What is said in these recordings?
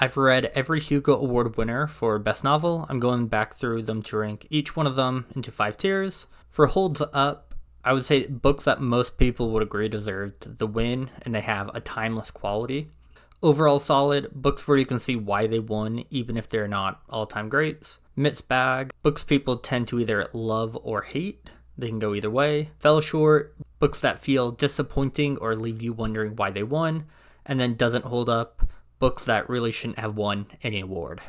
I've read every Hugo Award winner for Best Novel. I'm going back through them to rank each one of them into 5 tiers. For Holds Up, I would say books that most people would agree deserved the win, and they have a timeless quality. Overall solid, books where you can see why they won, even if they're not all-time greats. Mixed bag, books people tend to either love or hate. They can go either way. Fell short, books that feel disappointing or leave you wondering why they won. And then doesn't hold up, books that really shouldn't have won any award.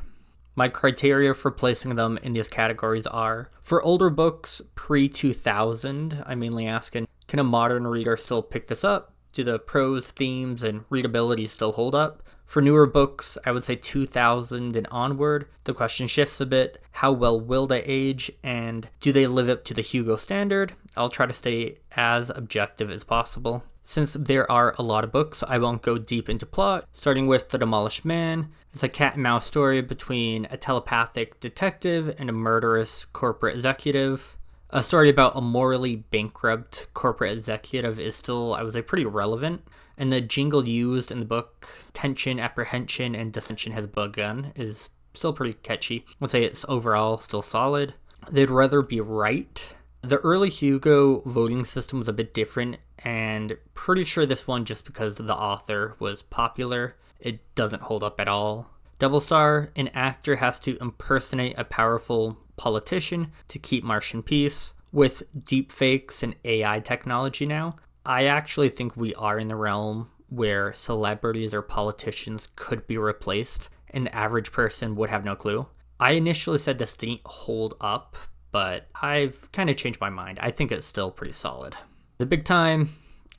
My criteria for placing them in these categories are, for older books pre-2000, I'm mainly asking, can a modern reader still pick this up? Do the prose, themes, and readability still hold up? For newer books, I would say 2000 and onward. The question shifts a bit. How well will they age, and do they live up to the Hugo standard? I'll try to stay as objective as possible. Since there are a lot of books, I won't go deep into plot, starting with The Demolished Man. It's a cat and mouse story between a telepathic detective and a murderous corporate executive. A story about a morally bankrupt corporate executive is still, I would say, pretty relevant. And the jingle used in the book, tension, apprehension, and dissension has begun, is still pretty catchy. I would say it's overall still solid. They'd rather be right. The early Hugo voting system was a bit different, and pretty sure this one, just because the author was popular, it doesn't hold up at all. Double star, an actor has to impersonate a powerful politician to keep Martian peace. With deepfakes and AI technology now, I actually think we are in the realm where celebrities or politicians could be replaced, and the average person would have no clue. I initially said this didn't hold up, but I've kind of changed my mind. I think it's still pretty solid. The Big Time,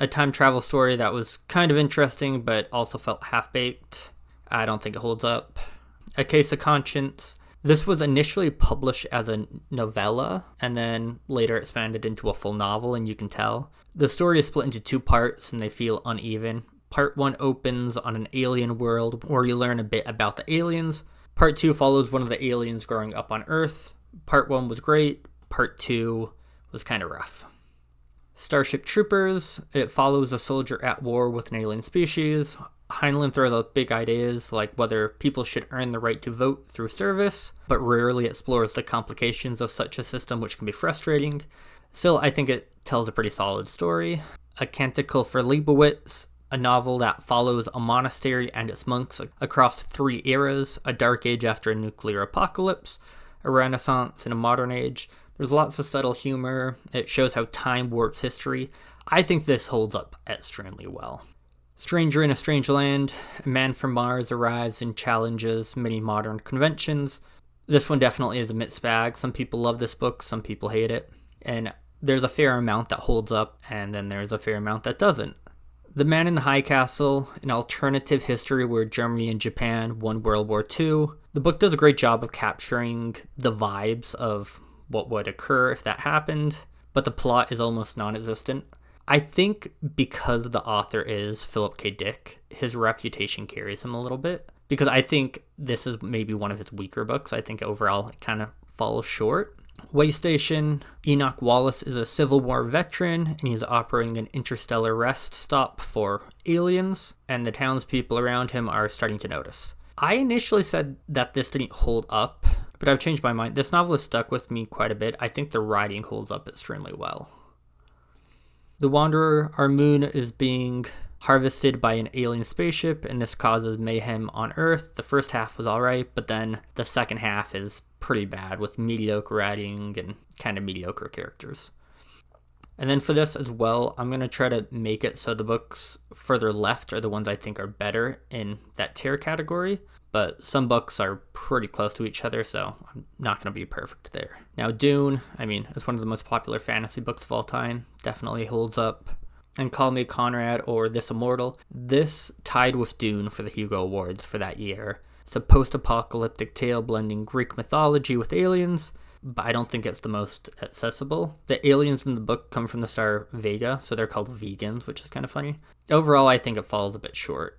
a time travel story that was kind of interesting, but also felt half-baked. I don't think it holds up. A Case of Conscience. This was initially published as a novella, and then later expanded into a full novel, and you can tell. The story is split into 2 parts, and they feel uneven. Part 1 opens on an alien world, where you learn a bit about the aliens. Part 2 follows one of the aliens growing up on Earth. Part 1 was great, Part 2 was kind of rough. Starship Troopers, it follows a soldier at war with an alien species. Heinlein throws out big ideas like whether people should earn the right to vote through service, but rarely explores the complications of such a system, which can be frustrating. Still, I think it tells a pretty solid story. A Canticle for Leibowitz, a novel that follows a monastery and its monks across 3 eras, a dark age after a nuclear apocalypse, a renaissance, and a modern age. There's lots of subtle humor. It shows how time warps history. I think this holds up extremely well. Stranger in a Strange Land, a man from Mars arrives and challenges many modern conventions. This one definitely is a mixed bag. Some people love this book, some people hate it. And there's a fair amount that holds up, and then there's a fair amount that doesn't. The Man in the High Castle, an alternative history where Germany and Japan won World War II. The book does a great job of capturing the vibes of what would occur if that happened, but the plot is almost non-existent. I think because the author is Philip K. Dick, his reputation carries him a little bit, because I think this is maybe one of his weaker books. I think overall it kind of falls short. Waystation, Enoch Wallace is a Civil War veteran, and he's operating an interstellar rest stop for aliens, and the townspeople around him are starting to notice. I initially said that this didn't hold up, but I've changed my mind. This novel has stuck with me quite a bit. I think the writing holds up extremely well. The Wanderer, our moon is being harvested by an alien spaceship, and this causes mayhem on Earth. The first half was alright, but then the second half is pretty bad with mediocre writing and kind of mediocre characters. And then for this as well, I'm going to try to make it so the books further left are the ones I think are better in that tier category, but some books are pretty close to each other, so I'm not going to be perfect there. Now Dune, it's one of the most popular fantasy books of all time, definitely holds up. And Call Me Conrad or This Immortal, this tied with Dune for the Hugo Awards for that year. It's a post-apocalyptic tale blending Greek mythology with aliens, but I don't think it's the most accessible. The aliens in the book come from the star Vega, so they're called vegans, which is kind of funny. Overall, I think it falls a bit short.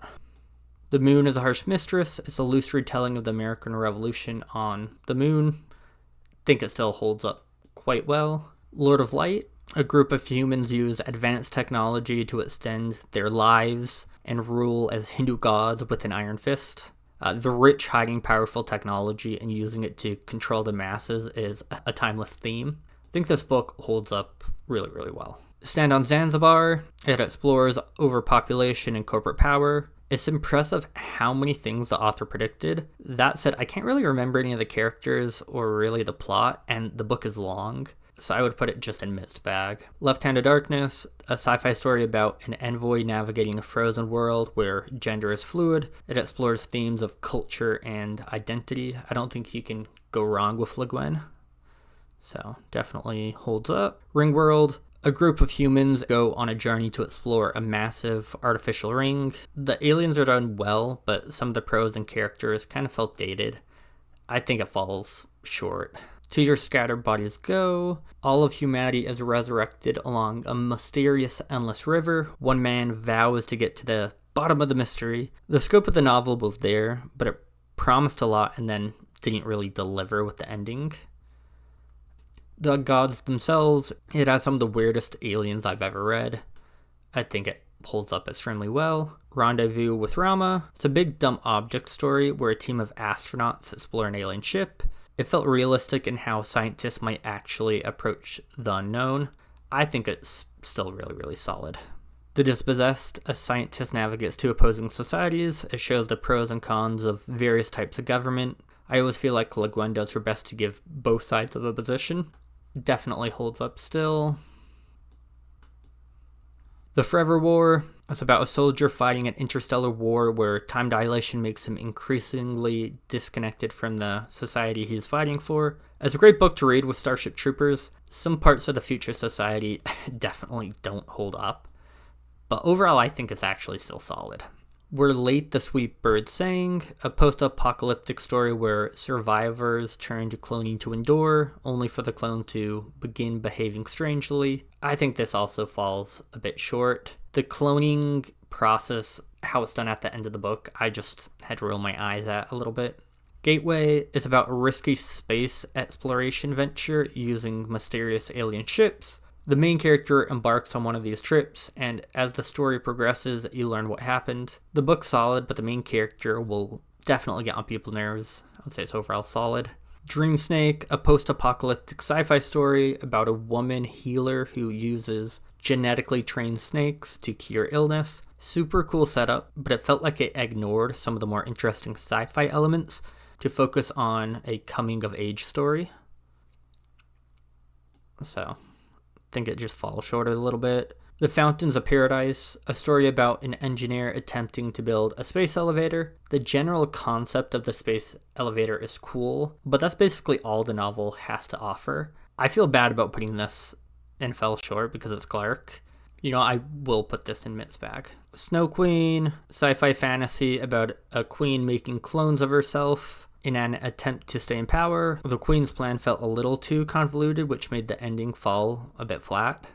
The Moon is a Harsh Mistress. It's a loose retelling of the American Revolution on the moon. I think it still holds up quite well. Lord of Light, a group of humans use advanced technology to extend their lives and rule as Hindu gods with an iron fist. The rich hiding powerful technology and using it to control the masses is a timeless theme. I think this book holds up really, really well. Stand on Zanzibar, it explores overpopulation and corporate power. It's impressive how many things the author predicted. That said, I can't really remember any of the characters or really the plot, and the book is long, so I would put it just in mixed bag. Left-Handed Darkness, a sci-fi story about an envoy navigating a frozen world where gender is fluid. It explores themes of culture and identity. I don't think you can go wrong with Le Guin, so definitely holds up. Ringworld, a group of humans go on a journey to explore a massive artificial ring. The aliens are done well, but some of the prose and characters kind of felt dated. I think it falls short. To Your Scattered Bodies Go, all of humanity is resurrected along a mysterious endless river. One man vows to get to the bottom of the mystery. The scope of the novel was there, but it promised a lot and then didn't really deliver with the ending. The Gods Themselves, it has some of the weirdest aliens I've ever read. I think it holds up extremely well. Rendezvous with Rama, it's a big dumb object story where a team of astronauts explore an alien ship. It felt realistic in how scientists might actually approach the unknown. I think it's still really, really solid. The Dispossessed, a scientist navigates two opposing societies. It shows the pros and cons of various types of government. I always feel like Le Guin does her best to give both sides of a position. Definitely holds up still. The Forever War, it's about a soldier fighting an interstellar war where time dilation makes him increasingly disconnected from the society he's fighting for. It's a great book to read with Starship Troopers. Some parts of the future society definitely don't hold up, but overall I think it's actually still solid. We're Late, the Sweet Bird Sang, a post-apocalyptic story where survivors turn to cloning to endure, only for the clone to begin behaving strangely. I think this also falls a bit short. The cloning process, how it's done at the end of the book, I just had to roll my eyes at a little bit. Gateway is about a risky space exploration venture using mysterious alien ships. The main character embarks on one of these trips, and as the story progresses, you learn what happened. The book's solid, but the main character will definitely get on people's nerves. I would say it's overall solid. Dream Snake, a post-apocalyptic sci-fi story about a woman healer who uses genetically trained snakes to cure illness. Super cool setup, but it felt like it ignored some of the more interesting sci-fi elements to focus on a coming-of-age story. So think it just falls short a little bit. The Fountains of Paradise, a story about an engineer attempting to build a space elevator. The general concept of the space elevator is cool, but that's basically all the novel has to offer. I feel bad about putting this in fell short because it's Clark. I will put this in Mitt's bag. Snow Queen, sci-fi fantasy about a queen making clones of herself in an attempt to stay in power. The queen's plan felt a little too convoluted, which made the ending fall a bit flat.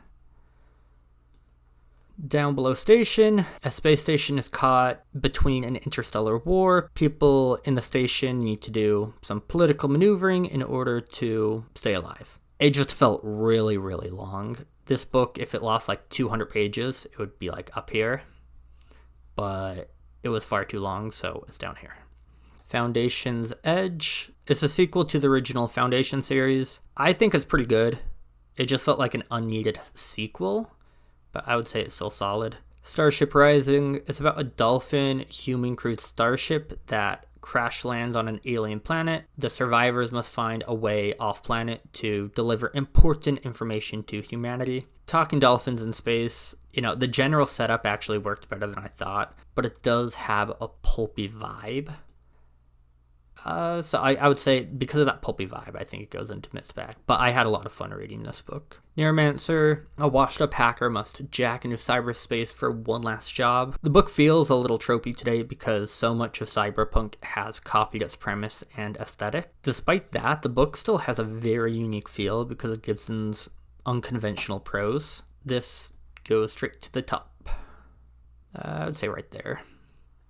Down Below Station, a space station is caught between an interstellar war. People in the station need to do some political maneuvering in order to stay alive. It just felt really, really long. This book, if it lost like 200 pages, it would be like up here, but it was far too long, so it's down here. Foundation's Edge. It's a sequel to the original Foundation series. I think it's pretty good. It just felt like an unneeded sequel, but I would say it's still solid. Starship Rising. It's about a dolphin human crewed starship that crash lands on an alien planet. The survivors must find a way off planet to deliver important information to humanity. Talking dolphins in space, the general setup actually worked better than I thought, but it does have a pulpy vibe. So I would say because of that pulpy vibe, I think it goes into Mitt's bag. But I had a lot of fun reading this book. Neuromancer, a washed-up hacker must jack into cyberspace for one last job. The book feels a little tropey today because so much of cyberpunk has copied its premise and aesthetic. Despite that, the book still has a very unique feel because of Gibson's unconventional prose. This goes straight to the top. I would say right there.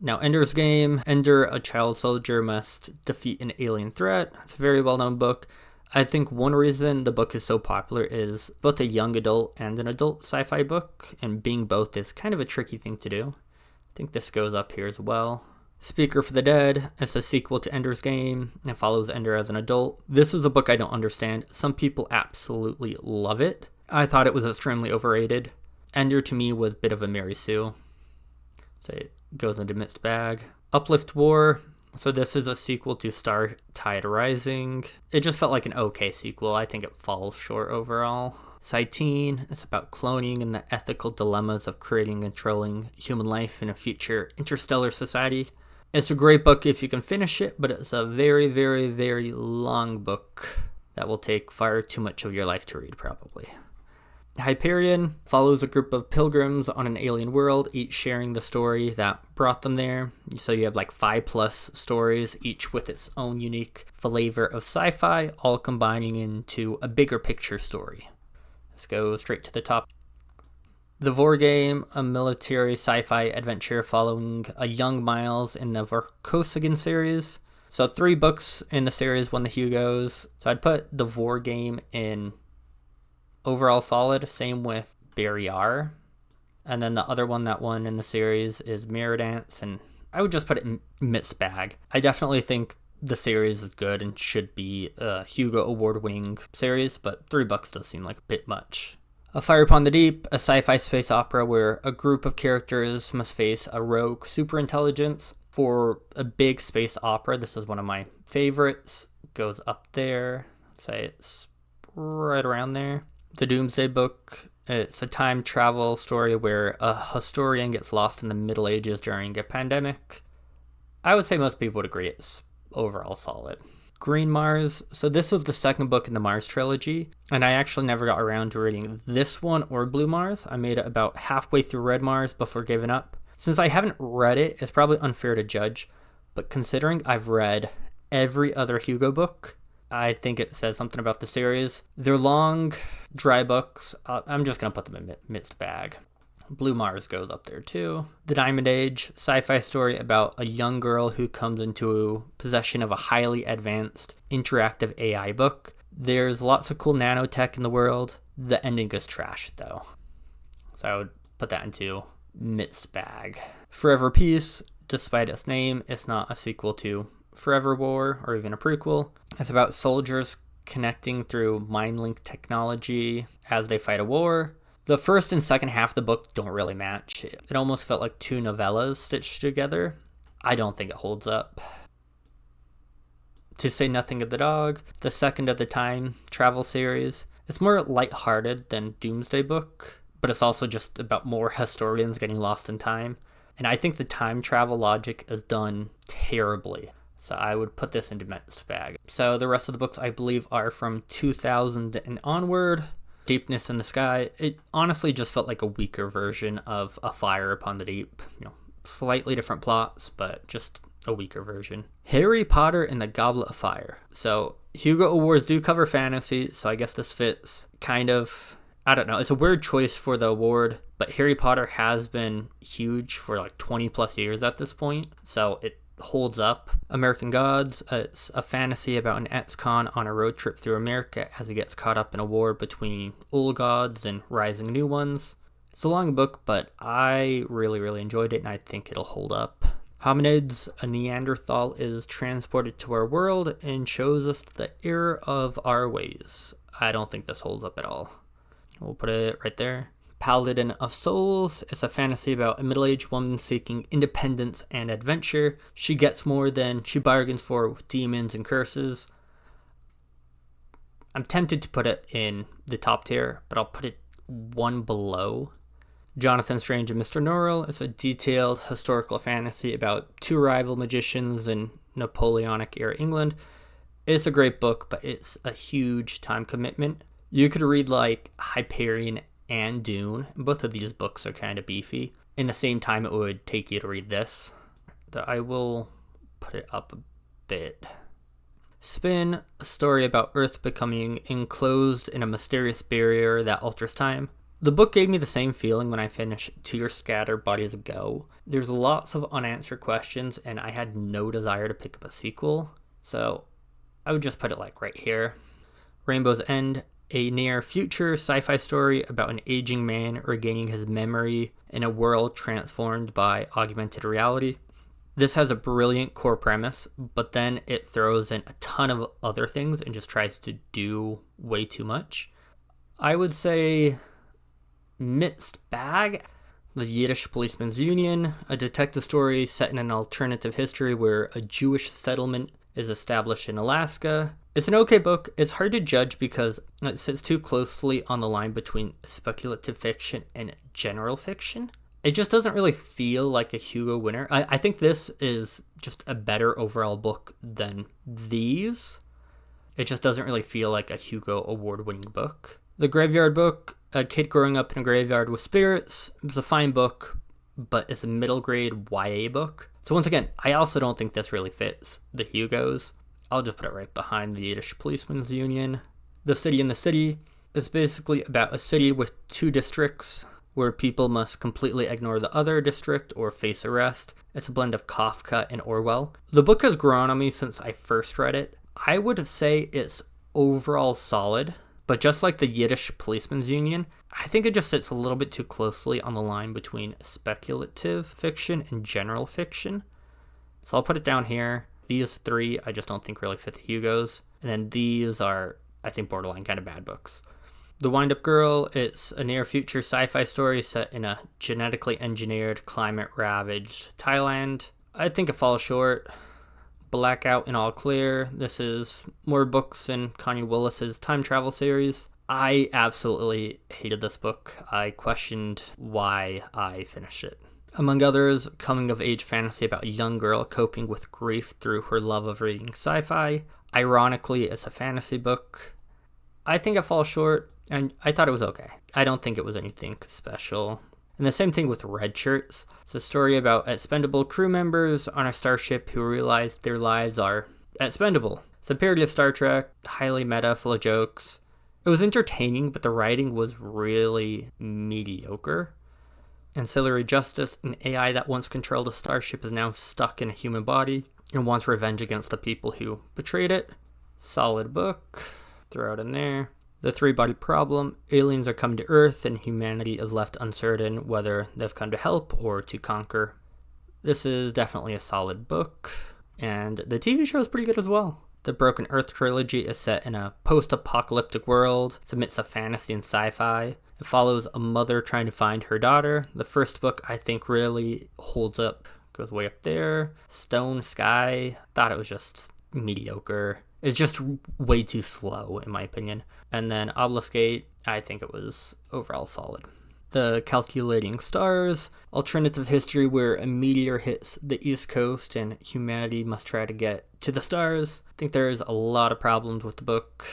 Now, Ender's Game. Ender, a child soldier, must defeat an alien threat. It's a very well-known book. I think one reason the book is so popular is both a young adult and an adult sci-fi book, and being both is kind of a tricky thing to do. I think this goes up here as well. Speaker for the Dead. It's a sequel to Ender's Game and follows Ender as an adult. This is a book I don't understand. Some people absolutely love it. I thought it was extremely overrated. Ender to me was a bit of a Mary Sue. So it goes into mixed bag. Uplift War. So this is a sequel to Star Tide Rising. It just felt like an okay sequel. I think it falls short overall. Cytine. It's about cloning and the ethical dilemmas of creating and controlling human life in a future interstellar society. It's a great book if you can finish it, but it's a very, very, very long book that will take far too much of your life to read, probably. Hyperion follows a group of pilgrims on an alien world, each sharing the story that brought them there. So you have like 5+ stories, each with its own unique flavor of sci-fi, all combining into a bigger picture story. Let's go straight to the top. The Vor Game, a military sci-fi adventure following a young Miles in the Vorkosigan series. So 3 books in the series won the Hugos. So I'd put the Vor Game in overall solid, same with Barrier. And then the other one that won in the series is Mirror Dance, and I would just put it in mixed bag. I definitely think the series is good and should be a Hugo Award winning series, but $3 does seem like a bit much. A Fire Upon the Deep, a sci-fi space opera where a group of characters must face a rogue superintelligence. For a big space opera, this is one of my favorites. Goes up there. I'd say it's right around there. The Doomsday Book, it's a time travel story where a historian gets lost in the Middle Ages during a pandemic. I would say most people would agree it's overall solid. Green Mars. So this was the second book in the Mars trilogy, and I actually never got around to reading this one or Blue Mars. I made it about halfway through Red Mars before giving up. Since I haven't read it, it's probably unfair to judge, but considering I've read every other Hugo book, I think it says something about the series. They're long, dry books. I'm just going to put them in mixed bag. Blue Mars goes up there too. The Diamond Age, sci-fi story about a young girl who comes into possession of a highly advanced interactive AI book. There's lots of cool nanotech in the world. The ending is trash though. So I would put that into mixed bag. Forever Peace, despite its name, it's not a sequel to Forever War or even a prequel. It's about soldiers connecting through mind link technology as they fight a war. The first and second half of the book don't really match. It almost felt like 2 novellas stitched together. I don't think it holds up. To Say Nothing of the Dog, the second of the time travel series. It's more lighthearted than Doomsday Book, but it's also just about more historians getting lost in time. And I think the time travel logic is done terribly. So I would put this into mixed bag. So the rest of the books I believe are from 2000 and onward. Deepness in the Sky, it honestly just felt like a weaker version of A Fire Upon the Deep. Slightly different plots, but just a weaker version. Harry Potter and the Goblet of Fire. So Hugo Awards do cover fantasy, so I guess this fits kind of. I don't know. It's a weird choice for the award, but Harry Potter has been huge for like 20+ years at this point, so it holds up. American Gods, it's a fantasy about an ex-con on a road trip through America as he gets caught up in a war between old gods and rising new ones. It's a long book, but I really, really enjoyed it, and I think it'll hold up. Hominids, a Neanderthal is transported to our world and shows us the error of our ways. I don't think this holds up at all. We'll put it right there. Paladin of Souls is a fantasy about a middle-aged woman seeking independence and adventure. She gets more than she bargains for with demons and curses. I'm tempted to put it in the top tier, but I'll put it one below. Jonathan Strange and Mr. Norrell is a detailed historical fantasy about 2 rival magicians in Napoleonic-era England. It's a great book, but it's a huge time commitment. You could read like Hyperion and Dune. Both of these books are kind of beefy. In the same time it would take you to read this. I will put it up a bit. Spin, a story about Earth becoming enclosed in a mysterious barrier that alters time. The book gave me the same feeling when I finished To Your Scattered Bodies Go. There's lots of unanswered questions, and I had no desire to pick up a sequel, so I would just put it like right here. Rainbow's End, a near-future sci-fi story about an aging man regaining his memory in a world transformed by augmented reality. This has a brilliant core premise, but then it throws in a ton of other things and just tries to do way too much. I would say mixed bag. The Yiddish Policeman's Union, a detective story set in an alternative history where a Jewish settlement is established in Alaska. It's an okay book. It's hard to judge because it sits too closely on the line between speculative fiction and general fiction. It just doesn't really feel like a Hugo winner. I think this is just a better overall book than these. It just doesn't really feel like a Hugo Award winning book. The Graveyard Book, a kid growing up in a graveyard with spirits. It was a fine book, but it's a middle grade YA book. So once again, I also don't think this really fits the Hugos. I'll just put it right behind the Yiddish Policeman's Union. The City in the City is basically about a city with 2 districts where people must completely ignore the other district or face arrest. It's a blend of Kafka and Orwell. The book has grown on me since I first read it. I would say it's overall solid, but just like the Yiddish Policeman's Union, I think it just sits a little bit too closely on the line between speculative fiction and general fiction. So I'll put it down here. These 3 I just don't think really fit the Hugos. And then these are, I think, borderline kind of bad books. The Wind-Up Girl, it's a near-future sci-fi story set in a genetically engineered, climate-ravaged Thailand. I think it falls short. Blackout and All Clear. This is more books in Kanye Willis's time travel series. I absolutely hated this book. I questioned why I finished it. Among others, coming-of-age fantasy about a young girl coping with grief through her love of reading sci-fi. Ironically, it's a fantasy book. I think it falls short, and I thought it was okay. I don't think it was anything special. And the same thing with Red Shirts. It's a story about expendable crew members on a starship who realize their lives are expendable. It's a parody of Star Trek, highly meta, full of jokes. It was entertaining, but the writing was really mediocre. Ancillary Justice, an AI that once controlled a starship is now stuck in a human body and wants revenge against the people who betrayed it. Solid book. Throw it in there. The 3-Body Problem. Aliens are coming to Earth and humanity is left uncertain whether they've come to help or to conquer. This is definitely a solid book, and the TV show is pretty good as well. The Broken Earth trilogy is set in a post-apocalyptic world. It's a mix of fantasy and sci-fi. It follows a mother trying to find her daughter. The first book, I think, really holds up. Goes way up there. Stone Sky. Thought it was just mediocre. It's just way too slow, in my opinion. And then Obeliskate, I think it was overall solid. The Calculating Stars, alternative history where a meteor hits the East Coast and humanity must try to get to the stars. I think there's a lot of problems with the book.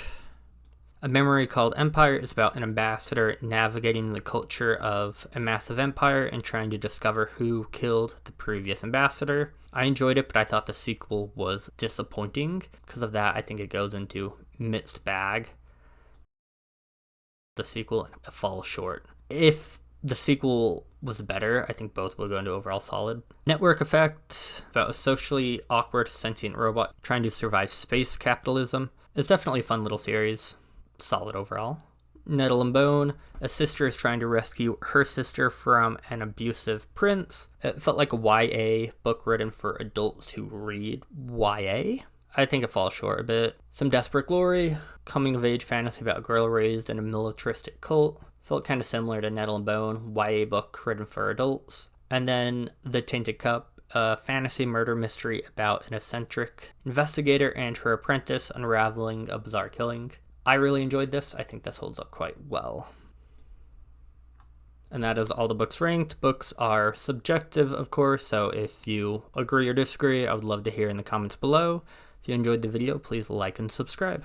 A Memory Called Empire is about an ambassador navigating the culture of a massive empire and trying to discover who killed the previous ambassador. I enjoyed it, but I thought the sequel was disappointing. Because of that, I think it goes into mixed bag. The sequel falls short. If the sequel was better, I think both will go into overall solid. Network Effect, about a socially awkward sentient robot trying to survive space capitalism. It's definitely a fun little series. Solid overall. Nettle and Bone, a sister is trying to rescue her sister from an abusive prince. It felt like a YA book written for adults who read YA. I think it falls short a bit. Some Desperate Glory, coming-of-age fantasy about a girl raised in a militaristic cult. Felt kind of similar to Nettle and Bone, YA book written for adults. And then The Tainted Cup, a fantasy murder mystery about an eccentric investigator and her apprentice unraveling a bizarre killing. I really enjoyed this. I think this holds up quite well. And that is all the books ranked. Books are subjective, of course, so if you agree or disagree, I would love to hear in the comments below. If you enjoyed the video, please like and subscribe.